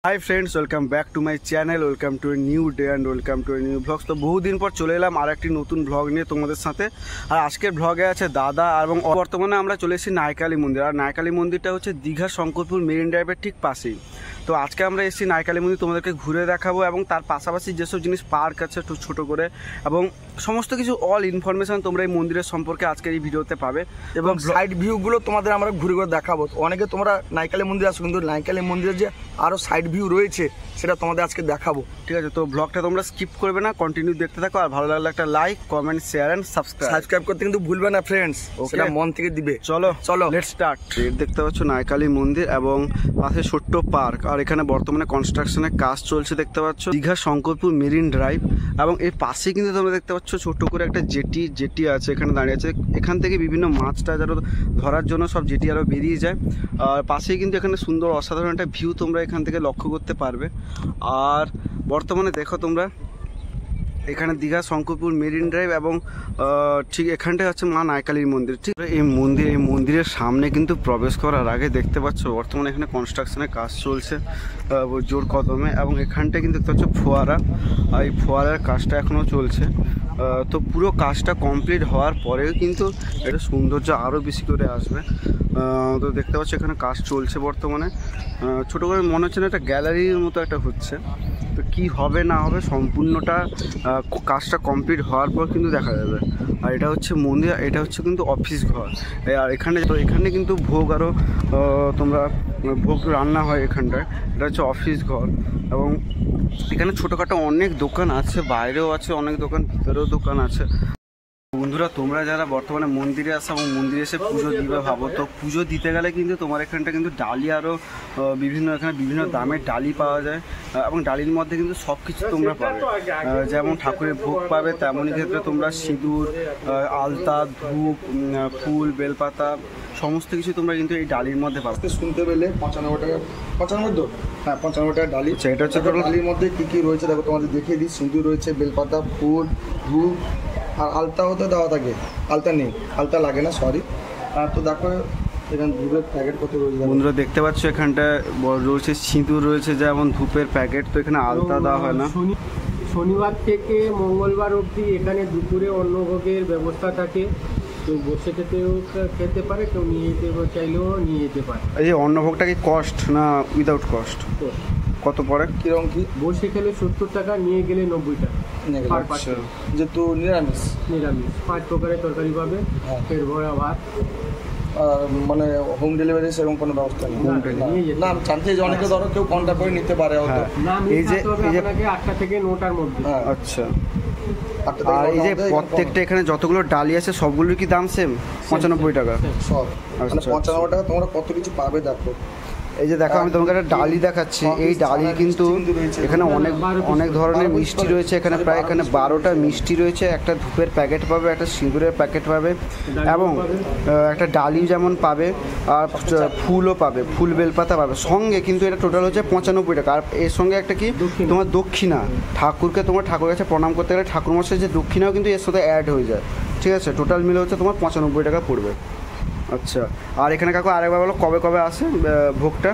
High friends, welcome back to my channel. Welcome to a new day and welcome to a new blogs. তো বহুদিন পর চলে এলাম আর একটি নতুন ব্লগ নিয়ে তোমাদের সাথে। আর আজকের ব্লগে আছে দাদা, এবং বর্তমানে আমরা চলে এসেছি নাইকালি মন্দির। আর নাইকালি মন্দিরটা হচ্ছে দীঘা শঙ্করপুর মেরিন ড্রাইভের ঠিক পাশেই। তো আজকে আমরা এসেছি নাইকালি মন্দির, তোমাদেরকে ঘুরে দেখাবো এবং তার পাশাপাশি যেসব জিনিস পার্ক আছে একটু ছোটো করে, এবং সমস্ত কিছু অল ইনফরমেশান তোমরা এই মন্দিরের সম্পর্কে আজকের এই ভিডিওতে পাবে। এবং সাইড ভিউগুলো তোমাদের আমরা ঘুরে ঘুরে দেখাবো। অনেকে তোমরা নাইকালি মন্দির আসো, কিন্তু নাইকালি মন্দিরের যে আরও সাইড ভিউ রয়েছে সেটা তোমাদের আজকে দেখাবো। ঠিক আছে, তো ব্লগটা তোমরা স্কিপ করবে না, কন্টিনিউ দেখতে থাকো। আর ভালো লাগলে একটা like, comment, share and subscribe করতে কিন্তু ভুলবে না ফ্রেন্ডস, সেটা মন থেকে দিবে। চলো লেটস স্টার্ট। দেখতে পাচ্ছ নাইকালি মন্দির এবং পাশে ছোট্ট পার্ক। আর এখানে বর্তমানে কনস্ট্রাকশনের কাজ চলছে, দেখতে পাচ্ছ দীঘা শঙ্করপুর মেরিন ড্রাইভ। এবং এর পাশে কিন্তু তোমরা দেখতে পাচ্ছ ছোট্ট করে একটা জেটি আছে, এখানে দাঁড়িয়ে আছে। এখান থেকে বিভিন্ন মাছ টাছ আরও ধরার জন্য সব জেটি আরও বেরিয়ে যায়। আর পাশেই কিন্তু এখানে সুন্দর অসাধারণ একটা ভিউ তোমরা এখান থেকে লক্ষ্য করতে পারবে। আর বর্তমানে দেখো তোমরা এখানে দীঘা শঙ্করপুর মেরিন ড্রাইভ, এবং ঠিক এখানটায় হচ্ছে মা নাইকালির মন্দির। ঠিক এই মন্দিরের সামনে কিন্তু প্রবেশ করার আগে দেখতে পাচ্ছ বর্তমানে এখানে কনস্ট্রাকশনের কাজ চলছে জোর কদমে। এবং এখানটায় কিন্তু দেখতে পাচ্ছ ফোয়ারা, আর এই ফোয়ারার কাজটা এখনও চলছে। তো পুরো কাজটা কমপ্লিট হওয়ার পরেও কিন্তু এটা সৌন্দর্য আরও বেশি করে আসবে। তো দেখতে পাচ্ছ এখানে কাজ চলছে বর্তমানে। ছোটো করে মনে হচ্ছে না একটা গ্যালারির মতো একটা হচ্ছে। তো কী হবে না হবে সম্পূর্ণটা কাজটা কমপ্লিট হওয়ার পর কিন্তু দেখা যাবে। আর এটা হচ্ছে মন্দির, এটা হচ্ছে কিন্তু অফিস ঘর। আর এখানে কিন্তু ভোগ আরও তোমরা ভোগ রান্না হয় এখানটায়। এটা হচ্ছে অফিস ঘর, এবং এখানে ছোটোখাটো অনেক দোকান আছে, বাইরেও আছে অনেক দোকান, ভিতরেও দোকান আছে। বন্ধুরা, তোমরা যারা বর্তমানে মন্দিরে আসো এবং মন্দিরে এসে পুজো দিবে ভাবো, তো পুজো দিতে গেলে কিন্তু তোমার এখানটা কিন্তু ডালি আরও এখানে বিভিন্ন দামের ডালি পাওয়া যায়। এবং ডালির মধ্যে কিন্তু সব কিছু তোমরা পাবে, যেমন ঠাকুরের ভোগ পাবে, তেমনই ক্ষেত্রে তোমরা সিঁদুর, আলতা, ধূপ, ফুল, বেলপাতা সমস্ত কিছু তোমরা কিন্তু এই ডালির মধ্যে পাবে। শুনতে পেলে 95 টাকা, 95 তো হ্যাঁ 95 টাকা ডালি। এটা হচ্ছে ডালির মধ্যে কী কী রয়েছে দেখো, তোমাদের দেখিয়ে দিই। সিঁদুর রয়েছে, বেলপাতা, ফুল, ধূপ, আর আলতা হতে দেওয়া থাকে। আলতা নেই, আলতা লাগে না, সরি। আর তো দেখো এখানে ধূপের প্যাকেট কত রয়েছে বন্ধুরা, দেখতে পাচ্ছ এখানটায় রয়েছে সিঁদুর রয়েছে, যেমন ধূপের প্যাকেট। তো এখানে আলতা দেওয়া হয় না। শনিবার থেকে মঙ্গলবার অবধি এখানে দুপুরে অন্নভোগের ব্যবস্থা থাকে। কেউ বসে খেতে পারে, কেউ নিয়ে যেতে চাইলেও নিয়ে যেতে পারে। এই যে অন্নভোগটা কি কস্ট না উইদাউট কস্ট? কত পড়ে? কিরকম কি? বসে খেলে 70 টাকা, নিয়ে গেলে 90 টাকা। যেহেতু নিরামিষ 5 প্রকারের তরকারি পাবে, পেট ভরা ভাত। মানে হোম ডেলিভারি সেরকম কোনো ব্যবস্থা নেই না। আমি জানতে যে অনেকে ধরো কেউ কন্ট্যাক্ট করে নিতে পারে হয়তো। এই যে 8টা থেকে 9টার মধ্যে। আচ্ছা, আর এই যে প্রত্যেকটা এখানে যতগুলো ডালি আছে সবগুলোর কি দাম সেম? 95 টাকা সব। 95 টাকা তোমরা কত কিছু পাবে দেখো। এই যে দেখো, আমি তোমাকে একটা ডালি দেখাচ্ছি। এই ডালি কিন্তু এখানে অনেক ধরনের মিষ্টি রয়েছে। এখানে প্রায় 12টা মিষ্টি রয়েছে, একটা ধূপের প্যাকেট পাবে, একটা সিঁদুরের প্যাকেট পাবে, এবং একটা ডালি যেমন পাবে, আর ফুলও পাবে, ফুল বেলপাতা পাবে সঙ্গে। কিন্তু এটা টোটাল হচ্ছে 95 টাকা। আর এর সঙ্গে একটা কি তোমার দক্ষিণা, তোমার ঠাকুর কাছে প্রণাম করতে গেলে ঠাকুরমশাই যে দক্ষিণাও কিন্তু এর সাথে অ্যাড হয়ে যায়। ঠিক আছে, টোটাল মিলে হচ্ছে তোমার 95 টাকা পড়বে। আচ্ছা, আর এখানে কাকু আরেকবার বলো কবে আসে ভোগটা?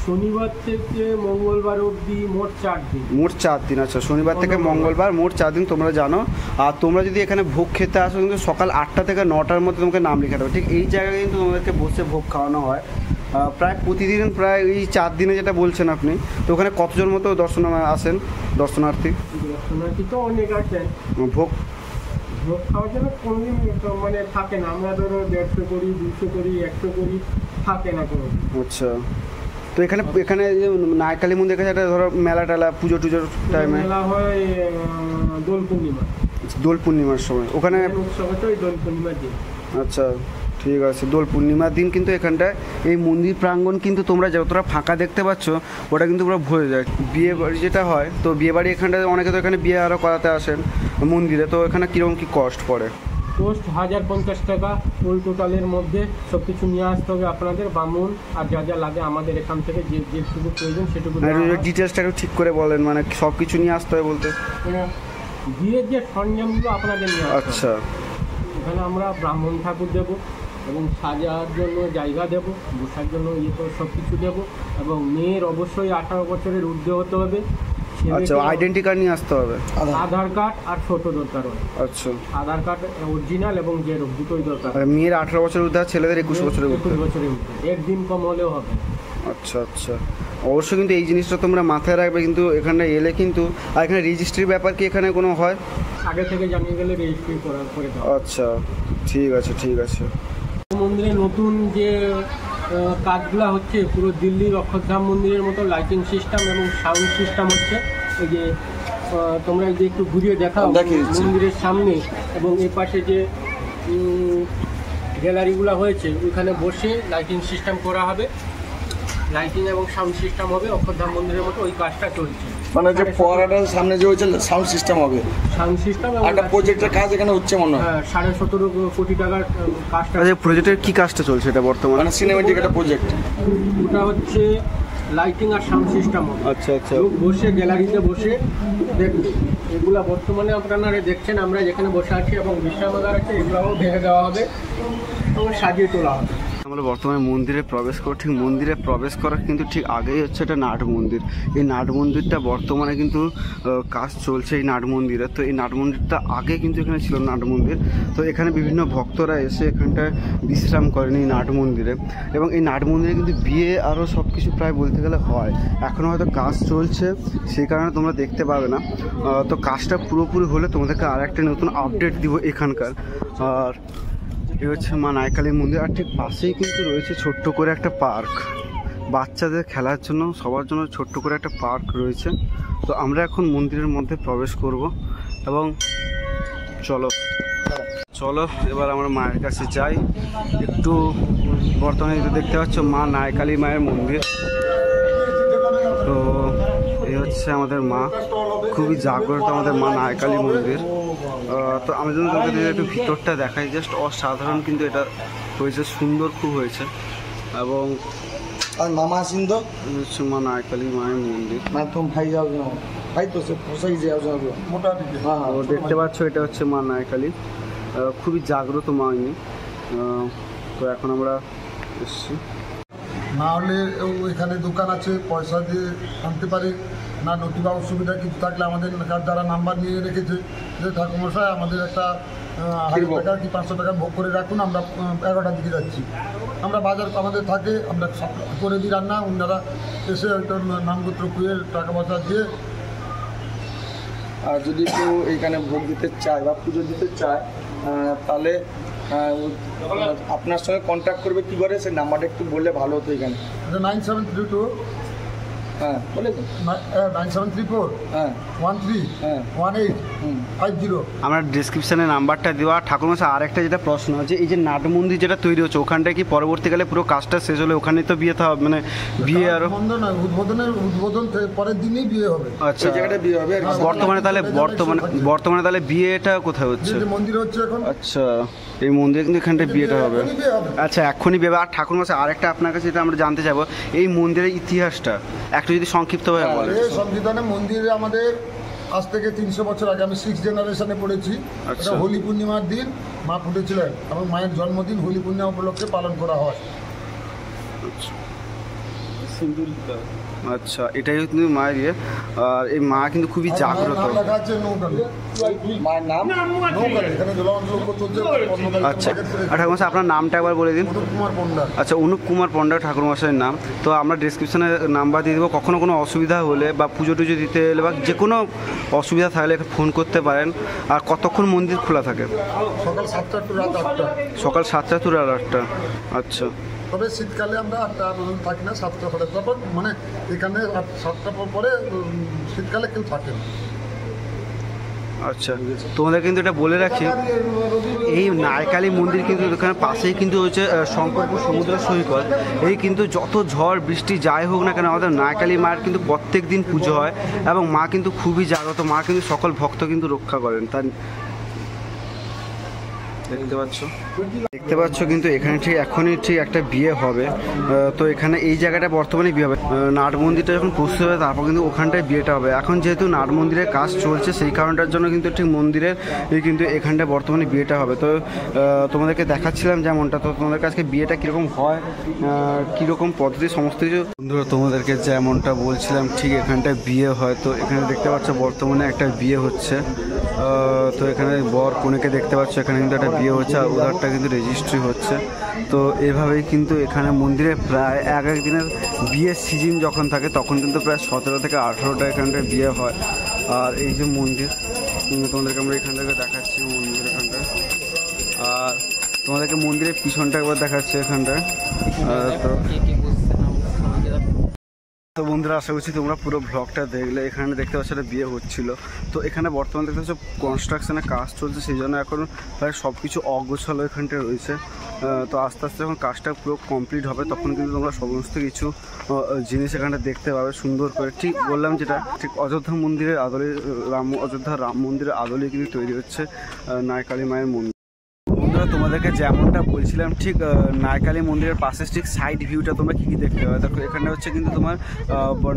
শনিবার থেকে মঙ্গলবার অবধি মোট 4 দিন। মোট 4 দিন। আচ্ছা, শনিবার থেকে মঙ্গলবার মোট 4 দিন তোমরা জানো। আর তোমরা যদি এখানে ভোগ খেতে আসো কিন্তু সকাল 8টা থেকে 9টার মধ্যে তোমাকে নাম লিখাতে হবে। ঠিক এই জায়গায় কিন্তু তোমাদেরকে বসে ভোগ খাওয়ানো হয় প্রায় প্রতিদিন। প্রায় এই 4 দিনে যেটা বলছেন আপনি, তো ওখানে কতজন মতো দর্শনার্থী তো অনেক আসেন। ভোগ খাওয়ার জন্য কোনোদিন মানে থাকে না। আমরা ধরো 150 করি, 200 করি, 100 করি, থাকে না কোনো। আচ্ছা, তো এখানে যে নাইকালি মন্দির কাছে একটা ধরো মেলা টেলা, পুজোর টাইমে মেলা হয় দোল পূর্ণিমার সময় ওখানে দোল পূর্ণিমার দিন। আচ্ছা, ঠিক আছে। দোল পূর্ণিমার দিন কিন্তু এখানটায় এই মন্দির প্রাঙ্গণ কিন্তু তোমরা যতটা ফাঁকা দেখতে পাচ্ছ ওটা কিন্তু পুরো ভরে যায়। বিয়ে বাড়ি যেটা হয়, তো বিয়ে বাড়ি এখানটায় অনেকে তো এখানে বিয়ে আরও করাতে আসেন মন্দিরে। তো এখানে কীরকম কী কস্ট পড়ে? পোস্ট 1050 টাকা ফুল টোটালের মধ্যে। সব কিছু নিয়ে আসতে হবে আপনাদের, বামুন আর যা যা লাগে আমাদের এখান থেকে যেটুকু প্রয়োজন সেটুকু। ডিটেলসটা একটু ঠিক করে বলেন, মানে সব কিছু নিয়ে আসতে হবে বলতে? বিয়ের যে সরঞ্জামগুলো আপনাদের নিয়ে আসতে হবে। আচ্ছা, এখানে আমরা ব্রাহ্মণ ঠাকুর দেবো, এবং সাজার জন্য জায়গা দেব, বসার জন্য সব কিছু দেবো। এবং মেয়ের অবশ্যই 18 বছরের ঊর্ধ্বে হতে হবে। আচ্ছা, আইডেন্টি কার্ড নিয়ে আসতে হবে। আধার কার্ড আর ফটো দরকার হয়। আচ্ছা, আধার কার্ড অরিজিনাল এবং জেরক্স দুটোই দরকার। আর মেয়ের 18 বছরের ঊর্ধ্বে, ছেলেদের 21 বছরের ঊর্ধ্বে। 21 বছরের ঊর্ধ্বে, একদিন কম হলেও হবে। আচ্ছা আচ্ছা, অবশ্যই কিন্তু এই জিনিসটা তোমরা মাথায় রাখবে কিন্তু এখানে এলে কিন্তু। আর এখানে রেজিস্ট্রির ব্যাপার কি এখানে কোনো হয়? আগে থেকে জানিয়ে গেলে রেজিস্ট্রি করে দাও। আচ্ছা, ঠিক আছে ঠিক আছে। মন্দিরে নতুন যে কাজগুলো হচ্ছে, পুরো দিল্লির অক্ষরধাম মন্দিরের মতো লাইটিং সিস্টেম এবং সাউন্ড সিস্টেম হচ্ছে। এই যে তোমরা যে একটু ঘুরিয়ে দেখাও মন্দিরের সামনে, এবং এই পাশে যে গ্যালারিগুলো হয়েছে ওইখানে বসে লাইটিং সিস্টেম করা হবে। লাইটিং এবং সাউন্ড সিস্টেম হবে অক্ষরধাম মন্দিরের মতো, ওই কাজটা চলছে। মানে যে ফোয়ারাটার সামনে যে হয়েছে সাউন্ড সিস্টেম হবে, সাউন্ড সিস্টেম একটা প্রজেক্টের কাজ এখানে হচ্ছে মনে হয়। 17.5 কোটি টাকার কাজটা। আচ্ছা, প্রজেক্টের কি কাজটা চলছে এটা বর্তমানে? মানে সিনেমেটিক একটা প্রজেক্ট। ওটা হচ্ছে লাইটিং আর সাউন্ড সিস্টেম হবে। আচ্ছা আচ্ছা, লোক বসে গ্যালারিতে বসে দেখবে। এগুলা বর্তমানে আপনারা দেখছেন আমরা যেখানে বসে আছি, এবং বিশ্রামাগার আছে, এগুলোও ভেঙে দেওয়া হবে এবং সাজিয়ে তোলা হবে। আমরা বর্তমানে মন্দিরে প্রবেশ করব। ঠিক মন্দিরে প্রবেশ করার কিন্তু ঠিক আগেই হচ্ছে এটা নাট মন্দির। এই নাট মন্দিরটা বর্তমানে কিন্তু কাজ চলছে এই নাট মন্দিরে। তো এই নাট মন্দিরটা আগে কিন্তু এখানে ছিল নাট মন্দির। তো এখানে বিভিন্ন ভক্তরা এসে এখানটায় বিশ্রাম করেন এই নাট মন্দিরে। এবং এই নাট মন্দিরে কিন্তু বিয়ে আরও সব কিছু প্রায় বলতে গেলে হয়। এখনও হয়তো কাজ চলছে, সেই কারণে তোমরা দেখতে পাবে না। তো কাজটা পুরোপুরি হলে তোমাদেরকে আর একটা নতুন আপডেট দিব এখানকার। আর এই হচ্ছে মা নাইকালী মন্দির। আর ঠিক পাশেই কিন্তু রয়েছে ছোট্ট করে একটা পার্ক, বাচ্চাদের খেলার জন্য, সবার জন্য ছোট্ট করে একটা পার্ক রয়েছে। তো আমরা এখন মন্দিরের মধ্যে প্রবেশ করব এবং চলো এবার আমরা মায়ের কাছে যাই একটু। বর্তমানে দেখতে পাচ্ছ মা নাইকালী মায়ের মন্দির। তো এই হচ্ছে আমাদের মা, খুবই জাগ্রত আমাদের মা নাইকালী মন্দির। তো আমি যদি তোমাদের একটু ভিতরটা দেখাই, জাস্ট অসাধারণ কিন্তু এটা হয়েছে, সুন্দর খুব হয়েছে। এবং আর মামা আসেন তো হচ্ছে মা নাইকালী মায়ের মন্দির। না তুমি ভাই যাও না, ভাই তো সে পোষাই যাও মোটা দিকে। হ্যাঁ, দেখতে পাচ্ছ এটা হচ্ছে মা নাইকালী, খুবই জাগ্রত মা ইনি। তো এখন আমরা এসছি। না হলে এখানে দোকান আছে, পয়সা দিয়ে আনতে পারে না, নতুবা অসুবিধা কিছু থাকলে আমাদের যারা নাম্বার নিয়ে রেখেছে যে ঠাকুরমশাই আমাদের একটা 1000 টাকা কি 500 টাকা ভোগ করে রাখুন, আমরা 11টার দিকে যাচ্ছি। আমরা বাজার আমাদের থাকে, আমরা করে দিই রান্না, ওনারা এসে একটা নামগোত্র কুয়ে টাকা পয়সা দিয়ে। আর যদি কেউ এইখানে ভোগ দিতে চায় বা পুজো দিতে চায় তাহলে আপনার সঙ্গে কন্ট্যাক্ট করবে কী করে, সেই নাম্বারটা একটু বললে ভালো হতো। এখানে 9732 হ্যাঁ বলে 9734 হ্যাঁ 13 হ্যাঁ 1850। আমরা ডিসক্রিপশানে নাম্বারটা দেওয়া। ঠাকুরমশাই আর একটা যেটা প্রশ্ন আছে, এই যে নাট মন্দির যেটা তৈরি হচ্ছে ওখানটায় কি পরবর্তীকালে পুরো কাজটা শেষ হলে ওখানে তো বিয়ে হবে, মানে বিয়ে আরও বন্ধ নয়, উদ্বোধন পরের দিনই বিয়ে হবে। আচ্ছা, ওই জায়গাটা বিয়ে হবে। বর্তমানে তাহলে বিয়েটা কোথায় হচ্ছে? যে মন্দির হচ্ছে এখন। আচ্ছা, এই মন্দিরে কিন্তু এখানটায় বিয়েটা হবে। এখনই বিয়ে হবে। আচ্ছা, এখনই বিয়ে হবে। আর ঠাকুরমশাই আরেকটা আপনার কাছে যেটা আমরা জানতে চাইবো, এই মন্দিরের ইতিহাসটা একটু যদি সংক্ষিপ্তভাবে বলেন। এই সংবিধানে মন্দিরে আমাদের আজ থেকে 300 বছর আগে, আমি 6 জেনারেশনে পড়েছি। আচ্ছা। এটা হোলি পূর্ণিমার দিন মা ফুটেছিলেন এবং মায়ের জন্মদিন হোলি পূর্ণিমা উপলক্ষে পালন করা হয়। আচ্ছা, এটাই কিন্তু মায়ের ইয়ে। আর এই মা কিন্তু খুবই আর জাগ্রত। মায়ের নাম লেখা আছে নৌকালি। মায়ের নাম নৌকালি, এখানে জলাঞ্জলি চলছে। আচ্ছা, আর ঠাকুরমশাই আপনার নামটা একবার বলে দিন। অনুপ কুমার পণ্ডা। আচ্ছা, অনুপ কুমার পণ্ডা ঠাকুরমশাইয়ের নাম। তো আমরা ডিসক্রিপশানে নাম্বার দিয়ে দেবো। কখনো কোনো অসুবিধা হলে বা পুজো টুজো দিতে এলে বা যে কোনো অসুবিধা থাকলে ফোন করতে পারেন। আর কতক্ষণ মন্দির খোলা থাকে? সকাল 7টা টু রাত 8টা। সকাল 7টা থেকে রাত 8টা। আচ্ছা, তবে শীতকালে আমরা 8টা পর্যন্ত থাকি না, 7টা পরে। তারপর মানে এখানে 7টা পরে শীতকালে কেউ থাকে না। আচ্ছা, তোমাদের কিন্তু এটা বলে রাখি, এই নাইকালী মন্দির কিন্তু এখানে পাশেই কিন্তু হচ্ছে শঙ্করপুর সমুদ্র সৈকত। এই কিন্তু যত ঝড় বৃষ্টি যাই হোক না কেন, আমাদের নাইকালী মায়ের কিন্তু প্রত্যেক দিন পুজো হয় এবং মা কিন্তু খুবই জাগ্রত। মা কিন্তু সকল ভক্ত কিন্তু রক্ষা করেন। তার দেখতে পাচ্ছ কিন্তু এখানে ঠিক এখনই ঠিক একটা বিয়ে হবে। তো এখানে এই জায়গাটা বর্তমানে বিয়ে হবে, নাট মন্দিরটা যখন প্রস্তুত হবে তারপর কিন্তু ওখানটায় বিয়েটা হবে। এখন যেহেতু নাট মন্দিরের কাজ চলছে সেই কারণটার জন্য কিন্তু ঠিক মন্দিরের কিন্তু এখানটায় বর্তমানে বিয়েটা হবে। তো তোমাদেরকে দেখাচ্ছিলাম যেমনটা, তো তোমাদের কাছে বিয়েটা কীরকম হয়, কীরকম পদ্ধতি সমস্ত কিছু বন্ধুরা তোমাদেরকে যেমনটা বলছিলাম ঠিক এখানটায় বিয়ে হয়। তো এখানে দেখতে পাচ্ছ বর্তমানে একটা বিয়ে হচ্ছে। তো এখানে বর কনেকে দেখতে পাচ্ছ, এখানে কিন্তু একটা বিয়ে হচ্ছে আর উধারটা কিন্তু রেজিস্ট্রি হচ্ছে। তো এভাবেই কিন্তু এখানে মন্দিরে প্রায় এক দিনের বিয়ের সিজন যখন থাকে তখন কিন্তু প্রায় 17 থেকে 18টা এখানটায় বিয়ে হয়। আর এই যে মন্দির তোমাদেরকে আমরা এখান থেকে দেখাচ্ছি মন্দির এখানটায়, আর তোমাদেরকে মন্দিরের পিছনটা একবার দেখাচ্ছি এখানটায়। তো বন্ধুরা আশা করছি তোমরা পুরো ব্লগটা দেখলে। এখানে দেখতে পাচ্ছ একটা বিয়ে হচ্ছিল। তো এখানে বর্তমানে দেখতে পাচ্ছ কনস্ট্রাকশনের কাজ চলছে, সেই জন্য এখন প্রায় সব কিছু অগোছালো এখানটায় রয়েছে। তো আস্তে আস্তে যখন কাজটা পুরো কমপ্লিট হবে তখন কিন্তু তোমরা সমস্ত কিছু জিনিস এখানটা দেখতে পাবে সুন্দর করে। ঠিক বললাম যেটা ঠিক অযোধ্যা মন্দিরের আদলে, অযোধ্যা রাম মন্দিরের আদলে কিন্তু তৈরি হচ্ছে নায়কালী মায়ের মন্দির। বন্ধুরা তোমাদেরকে যেমনটা বলছিলাম ঠিক নায়কালী মন্দিরের পাশে ঠিক সাইড ভিউটা তোমরা কী কী দেখতে পাবে। দেখো এখানে হচ্ছে কিন্তু তোমার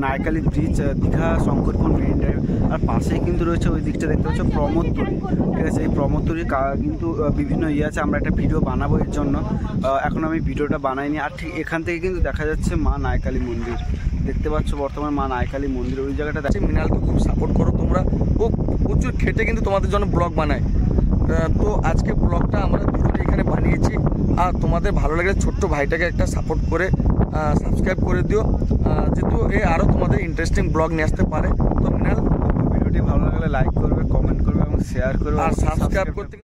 Nayakali bridge, Digha Shankarpur marine drive, আর পাশেই কিন্তু রয়েছে ওই দিকটা দেখতে পাচ্ছ প্রমোদতরী। ঠিক আছে, এই প্রমোদতরীর কিন্তু বিভিন্ন আছে, আমরা একটা ভিডিও বানাবো এর জন্য। এখন আমি ভিডিওটা বানাইনি। আর ঠিক এখান থেকে কিন্তু দেখা যাচ্ছে মা নায়কালী মন্দির, দেখতে পাচ্ছ বর্তমানে মা নায়কালী মন্দির ওই জায়গাটা দেখছি। মৃণালকে খুব সাপোর্ট করো তোমরা, ও প্রচুর খেটে কিন্তু তোমাদের জন্য ব্লগ বানায়। তো আজকে ব্লগটা আমরা দুজনে এখানে বানিয়েছি, আর তোমাদের ভালো লাগলে ছোট্ট ভাইটাকে একটা সাপোর্ট করে সাবস্ক্রাইব করে দিও, যেহেতু এ আরও তোমাদের ইন্টারেস্টিং ব্লগ নিয়ে আসতে পারে। তো মৃণাল, ভিডিওটি ভালো লাগলে লাইক করবে, কমেন্ট করবে এবং শেয়ার করবে, আর সাবস্ক্রাইব করতে